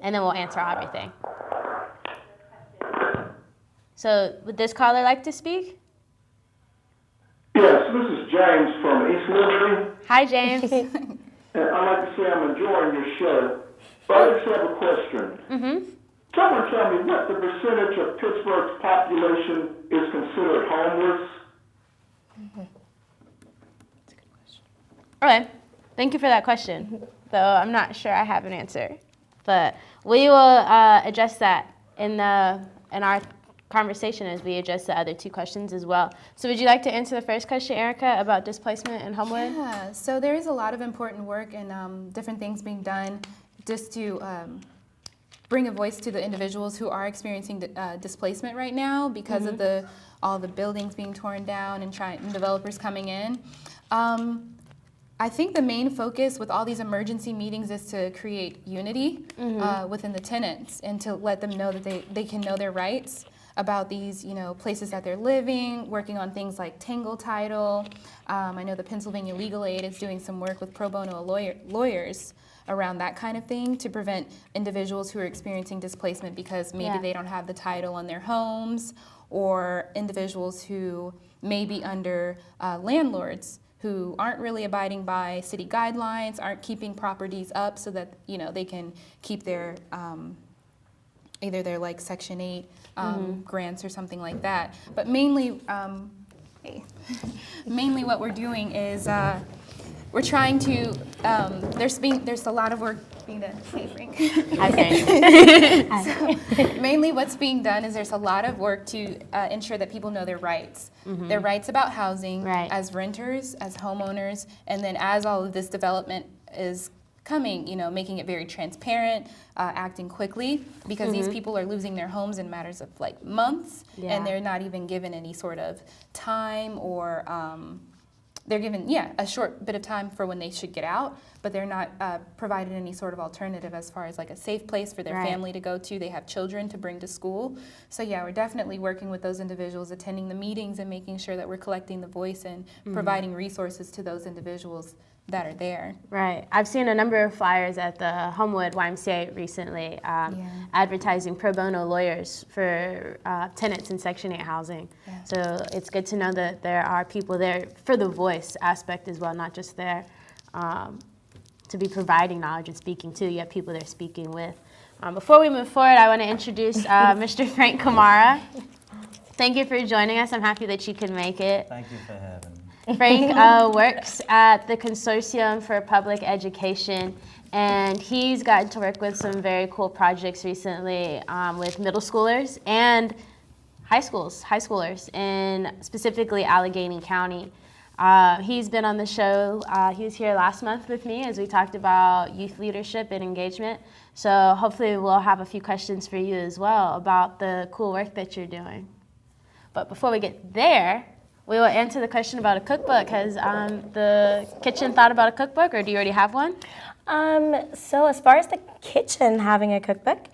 and then we'll answer everything. So would this caller like to speak? Yes, this is James from East Liberty. Hi, James. And I'd like to say I'm enjoying your show. But I just have a question. Someone tell me what the percentage of Pittsburgh's population is considered homeless? That's a good question. Okay, thank you for that question. Though I'm not sure I have an answer, but we will address that in our conversation as we address the other two questions as well. So would you like to answer the first question, Aarika, about displacement in Homewood? Yeah, so there is a lot of important work and different things being done just to bring a voice to the individuals who are experiencing displacement right now because of all the buildings being torn down and developers coming in. I think the main focus with all these emergency meetings is to create unity within the tenants and to let them know that they can know their rights about these, places that they're living, working on things like Tangle Title. I know the Pennsylvania Legal Aid is doing some work with pro bono lawyers around that kind of thing to prevent individuals who are experiencing displacement because maybe they don't have the title on their homes, or individuals who may be under landlords who aren't really abiding by city guidelines, aren't keeping properties up so that they can keep their either their like Section 8 grants or something like that. But mainly, mainly what we're doing is we're trying to. There's a lot of work being done. Hey, Frank. So mainly, what's being done is there's a lot of work to ensure that people know their rights. Their rights about housing as renters, as homeowners, and then as all of this development is coming, making it very transparent, acting quickly, because these people are losing their homes in matters of like months, and they're not even given any sort of time, or they're given, a short bit of time for when they should get out, but they're not provided any sort of alternative as far as like a safe place for their family to go to. They have children to bring to school. So we're definitely working with those individuals, attending the meetings and making sure that we're collecting the voice and providing resources to those individuals that are there. Right. I've seen a number of flyers at the Homewood YMCA recently advertising pro bono lawyers for tenants in Section 8 housing. Yeah. So it's good to know that there are people there for the voice aspect as well, not just there to be providing knowledge and speaking to. You have people they're speaking with. Before we move forward, I want to introduce Mr. Frank Kamara. Thank you for joining us. I'm happy that you could make it. Thank you for having me. Frank works at the Consortium for Public Education, and he's gotten to work with some very cool projects recently with middle schoolers and high schoolers in specifically Allegheny County. He's been on the show. He was here last month with me as we talked about youth leadership and engagement. So hopefully we'll have a few questions for you as well about the cool work that you're doing. But before we get there, we will answer the question about a cookbook. Has the kitchen thought about a cookbook, or do you already have one? So as far as the kitchen having a cookbook,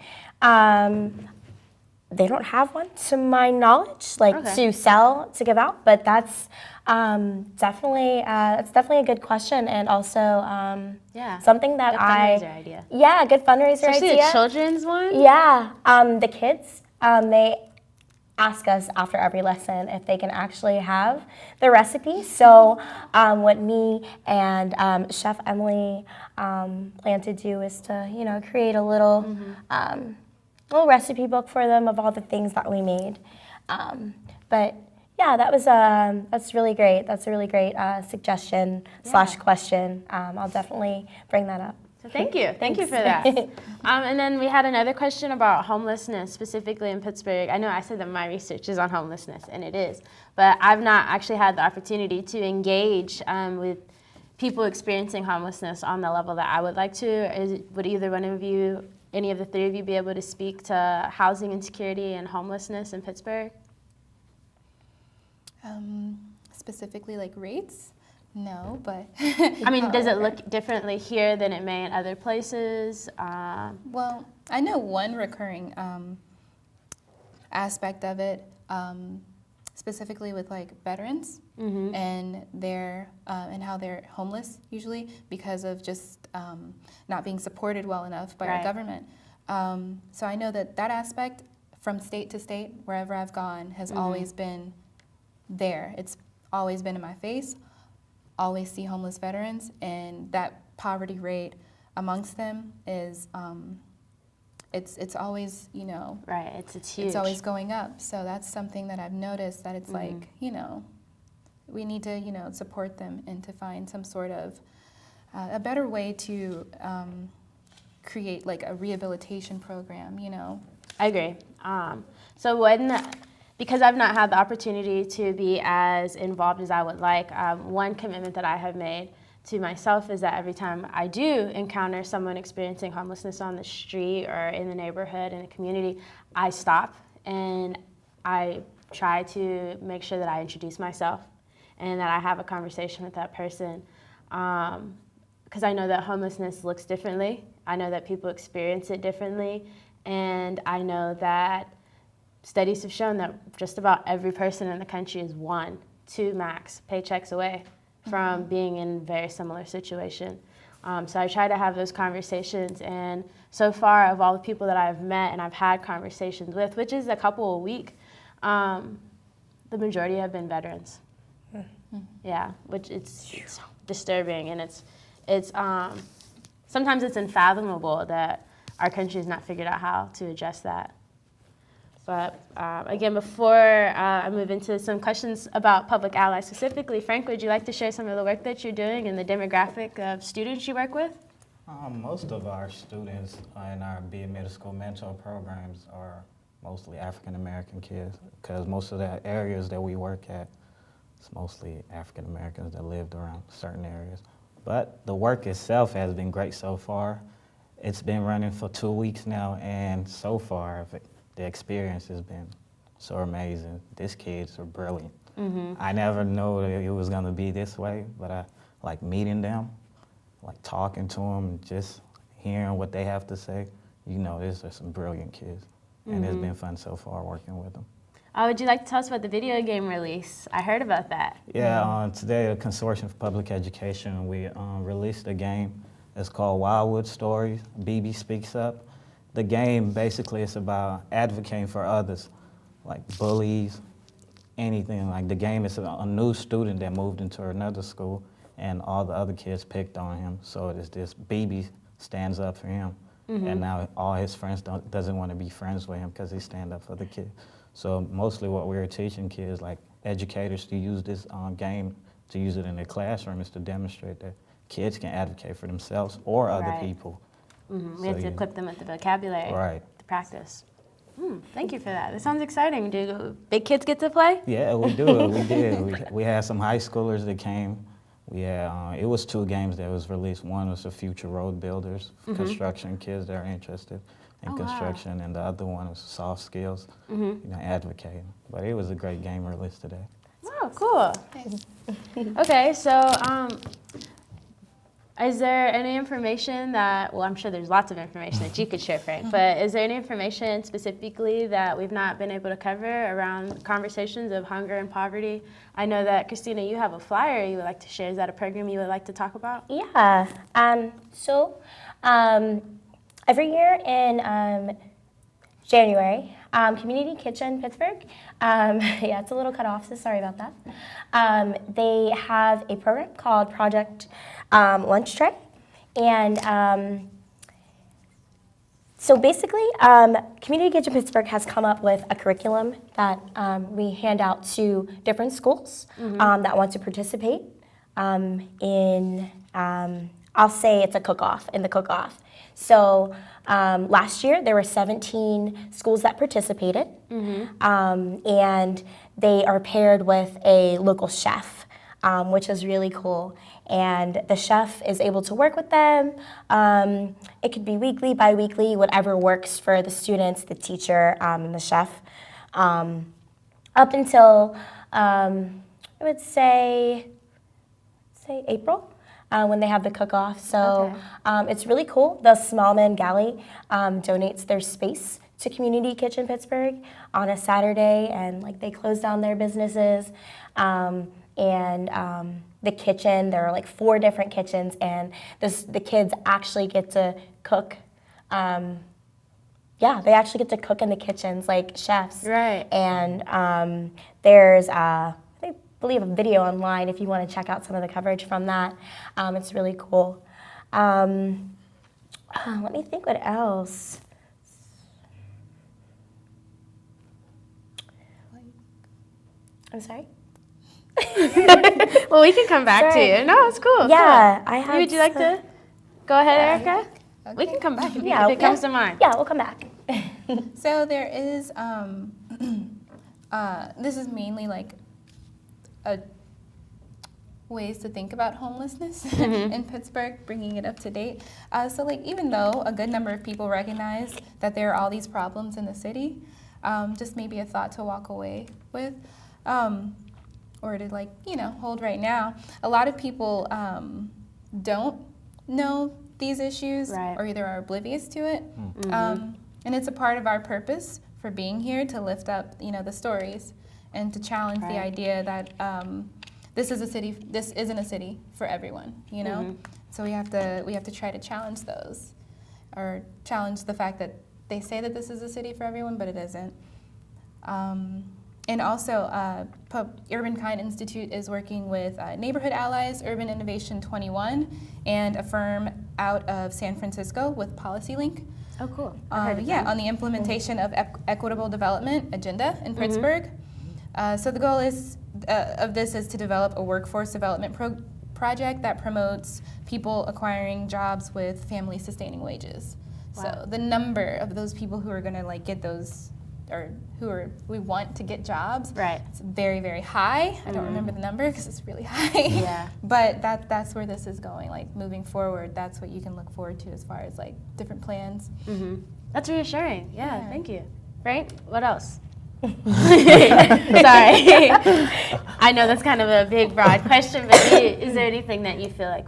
they don't have one to my knowledge, to sell, to give out. But that's definitely a good question, and also something that good fundraiser idea. Yeah, good fundraiser Especially idea. a children's one. Yeah, the kids they ask us after every lesson if they can actually have the recipe. So what me and Chef Emily plan to do is to create a little little recipe book for them of all the things that we made. But yeah, that's really great. That's a really great suggestion / question. I'll definitely bring that up. So thank you for that. And then we had another question about homelessness, specifically in Pittsburgh. I know I said that my research is on homelessness, and it is, but I've not actually had the opportunity to engage with people experiencing homelessness on the level that I would like to. Would either one of you, any of the three of you, be able to speak to housing insecurity and homelessness in Pittsburgh? Specifically like rates? No, but I mean, does it look differently here than it may in other places? Well, I know one recurring aspect of it, specifically with like veterans and their and how they're homeless usually because of just not being supported well enough by our government. So I know that aspect from state to state, wherever I've gone, has always been there. It's always been in my face. Always see homeless veterans, and that poverty rate amongst them is it's always right. It's huge. It's always going up. So that's something that I've noticed that it's like we need to support them and to find some sort of a better way to create like a rehabilitation program. I agree. Because I've not had the opportunity to be as involved as I would like, one commitment that I have made to myself is that every time I do encounter someone experiencing homelessness on the street or in the neighborhood, in the community, I stop and I try to make sure that I introduce myself and that I have a conversation with that person. Because I know that homelessness looks differently. I know that people experience it differently. And I know that studies have shown that just about every person in the country is 1-2 max paychecks away from being in a very similar situation. So I try to have those conversations, and so far of all the people that I've met and I've had conversations with, which is a couple a week, the majority have been veterans. Yeah, which it's disturbing, and it's sometimes it's unfathomable that our country has not figured out how to address that. But again, before I move into some questions about Public Ally specifically, Frank, would you like to share some of the work that you're doing and the demographic of students you work with? Most of our students in our BA Middle School mentor programs are mostly African American kids, because most of the areas that we work at, it's mostly African Americans that lived around certain areas. But the work itself has been great so far. It's been running for 2 weeks now, and so far, the experience has been so amazing. These kids are brilliant. I never knew that it was gonna be this way, but I like meeting them, like talking to them, just hearing what they have to say. These are some brilliant kids, and it's been fun so far working with them. Would you like to tell us about the video game release? I heard about that. Yeah, today, the Consortium for Public Education, we released a game. It's called Wildwood Stories, BB Speaks Up. The game basically is about advocating for others, like bullies, anything. Like the game is a new student that moved into another school and all the other kids picked on him. So it's this BB stands up for him. And now all his friends doesn't want to be friends with him because he stand up for the kid. So mostly what we were teaching kids, like educators, to use this game, to use it in their classroom, is to demonstrate that kids can advocate for themselves or other people. We have to equip them with the vocabulary to practice. Thank you for that. That sounds exciting. Do big kids get to play? Yeah, we do. We did. We had some high schoolers that came. We had, it was 2 games that was released. One was the Future Road Builders, construction kids that are interested in construction, and the other one was soft skills, you know, advocating. But it was a great game released today. Oh, cool. Okay, so is there any information that, well, I'm sure there's lots of information that you could share, Frank, but is there any information specifically that we've not been able to cover around conversations of hunger and poverty? I know that, Khristina, you have a flyer you would like to share. Is that a program you would like to talk about? Yeah. Every year in January, Community Kitchen Pittsburgh, yeah, it's a little cut off, so sorry about that. They have a program called Project Lunch Tray. And so basically, Community Kitchen Pittsburgh has come up with a curriculum that we hand out to different schools that want to participate in, I'll say it's a cook-off, in the cook-off. So last year, there were 17 schools that participated, and they are paired with a local chef, which is really cool. And the chef is able to work with them. It could be weekly, bi-weekly, whatever works for the students, the teacher, and the chef. Up until, I would say April. When they have the cook-off. So it's really cool. The Smallman Galley donates their space to Community Kitchen Pittsburgh on a Saturday, and like they close down their businesses. The kitchen, there are like 4 different kitchens, and the kids actually get to cook. Yeah, they actually get to cook in the kitchens like chefs. Right. And there's I believe a video online if you want to check out some of the coverage from that. It's really cool. Let me think what else. I'm sorry? Well, we can come back to you. No, it's cool. Yeah, cool. I have. Would you like to go ahead, Aarika? Okay. We can come back if it comes to mind. Yeah, we'll come back. So there is, this is mainly like ways to think about homelessness in Pittsburgh, bringing it up to date. So like even though a good number of people recognize that there are all these problems in the city, just maybe a thought to walk away with, or to like, you know, hold right now. A lot of people don't know these issues or either are oblivious to it. And it's a part of our purpose for being here to lift up, you know, the stories and to challenge the idea that this isn't a city for everyone, you know? So we have to try to challenge those, or challenge the fact that they say that this is a city for everyone, but it isn't. And also, Urbankind Institute is working with Neighborhood Allies, Urban Innovation 21, and a firm out of San Francisco with PolicyLink. Oh, cool. On the implementation of equitable development agenda in Pittsburgh. So the goal of this is to develop a workforce development project that promotes people acquiring jobs with family-sustaining wages. Wow. So the number of those people who are going to like get those, or we want to get jobs, it's very, very high. I don't remember the number because it's really high. Yeah. But that's where this is going. Like moving forward, that's what you can look forward to as far as like different plans. That's reassuring. Yeah, thank you. Frank, what else? Sorry. I know that's kind of a big, broad question, but is there anything that you feel like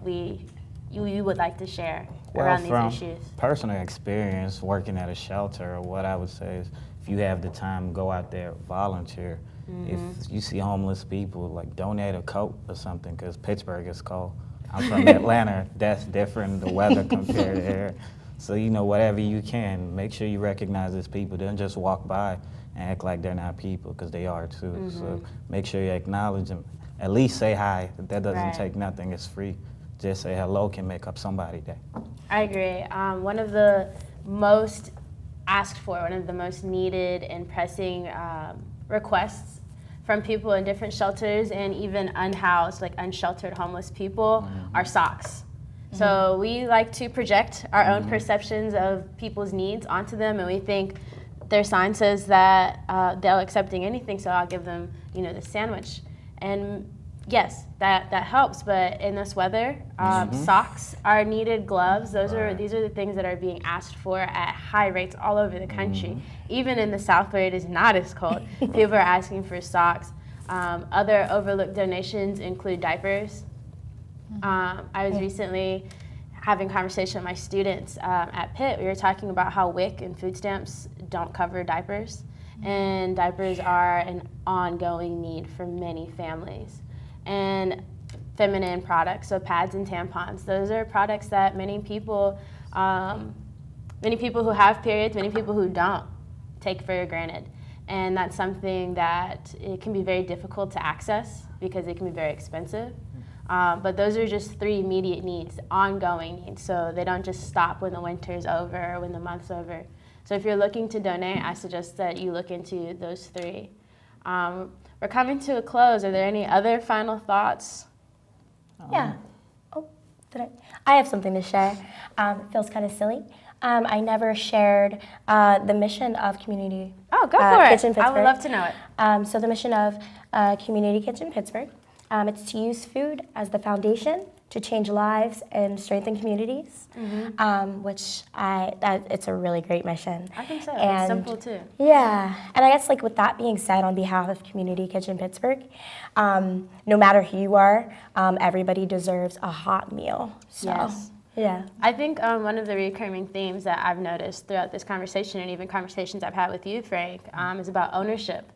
you would like to share around these issues? Personal experience working at a shelter, what I would say is, if if you have the time, go out there, volunteer. If you see homeless people, like donate a coat or something, because Pittsburgh is cold. I'm from Atlanta, that's different, the weather compared to here. So, you know, whatever you can, make sure you recognize these people. Don't just walk by and act like they're not people, because they are too. So make sure you acknowledge them. At least say hi. That doesn't take nothing, it's free. Just say hello can make up somebody's day. I agree. One of the most asked for, one of the most needed and pressing requests from people in different shelters and even unhoused, like unsheltered homeless people, are socks. So we like to project our own perceptions of people's needs onto them, and we think their sign says that they're accepting anything, so I'll give them, you know, the sandwich. And yes, that helps, but in this weather, socks are needed, gloves, these are the things that are being asked for at high rates all over the country. Even in the South where it is not as cold, people are asking for socks. Other overlooked donations include diapers. I was recently having a conversation with my students at Pitt. We were talking about how WIC and food stamps don't cover diapers, and diapers are an ongoing need for many families. And feminine products, so pads and tampons, those are products that many people who have periods, many people who don't, take for granted. And that's something that it can be very difficult to access because it can be very expensive. But those are just 3 immediate needs, ongoing needs. So they don't just stop when the winter's over or when the month's over. So if you're looking to donate, I suggest that you look into those 3. We're coming to a close. Are there any other final thoughts? Yeah. Oh, I have something to share. It feels kind of silly. I never shared the mission of Community Kitchen Pittsburgh. I would love to know it. So the mission of Community Kitchen Pittsburgh, it's to use food as the foundation to change lives and strengthen communities, which it's a really great mission. I think so. And it's simple too. Yeah, and I guess like with that being said, on behalf of Community Kitchen Pittsburgh, no matter who you are, everybody deserves a hot meal. So, yes. Yeah. I think one of the recurring themes that I've noticed throughout this conversation, and even conversations I've had with you, Frank, is about ownership.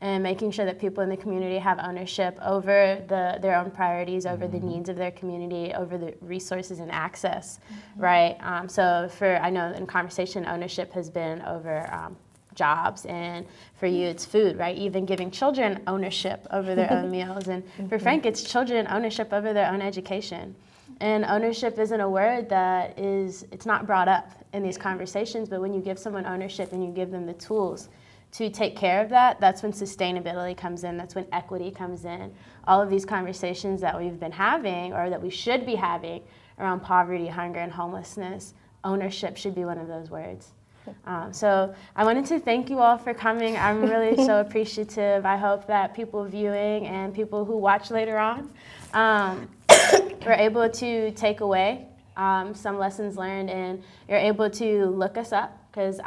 And making sure that people in the community have ownership over their own priorities, over the needs of their community, over the resources and access, right? So I know in conversation, ownership has been over jobs, and for you it's food, right? Even giving children ownership over their own meals. And for Frank, it's children ownership over their own education. And ownership isn't a word it's not brought up in these conversations, but when you give someone ownership and you give them the tools to take care of that, that's when sustainability comes in, that's when equity comes in. All of these conversations that we've been having, or that we should be having, around poverty, hunger, and homelessness, ownership should be one of those words. So I wanted to thank you all for coming. I'm really so appreciative. I hope that people viewing and people who watch later on were able to take away some lessons learned, and you're able to look us up, because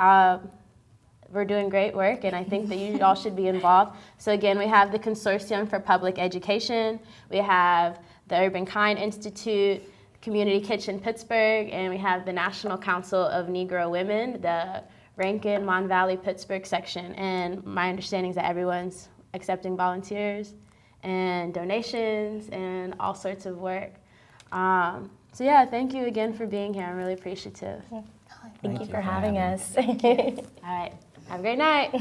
we're doing great work, and I think that you all should be involved. So again, we have the Consortium for Public Education, we have the Urbankind Institute, Community Kitchen Pittsburgh, and we have the National Council of Negro Women, the Rankin, Mon Valley, Pittsburgh section. And my understanding is that everyone's accepting volunteers and donations and all sorts of work. So yeah, thank you again for being here. I'm really appreciative. Thank you for having us. All right. Have a great night.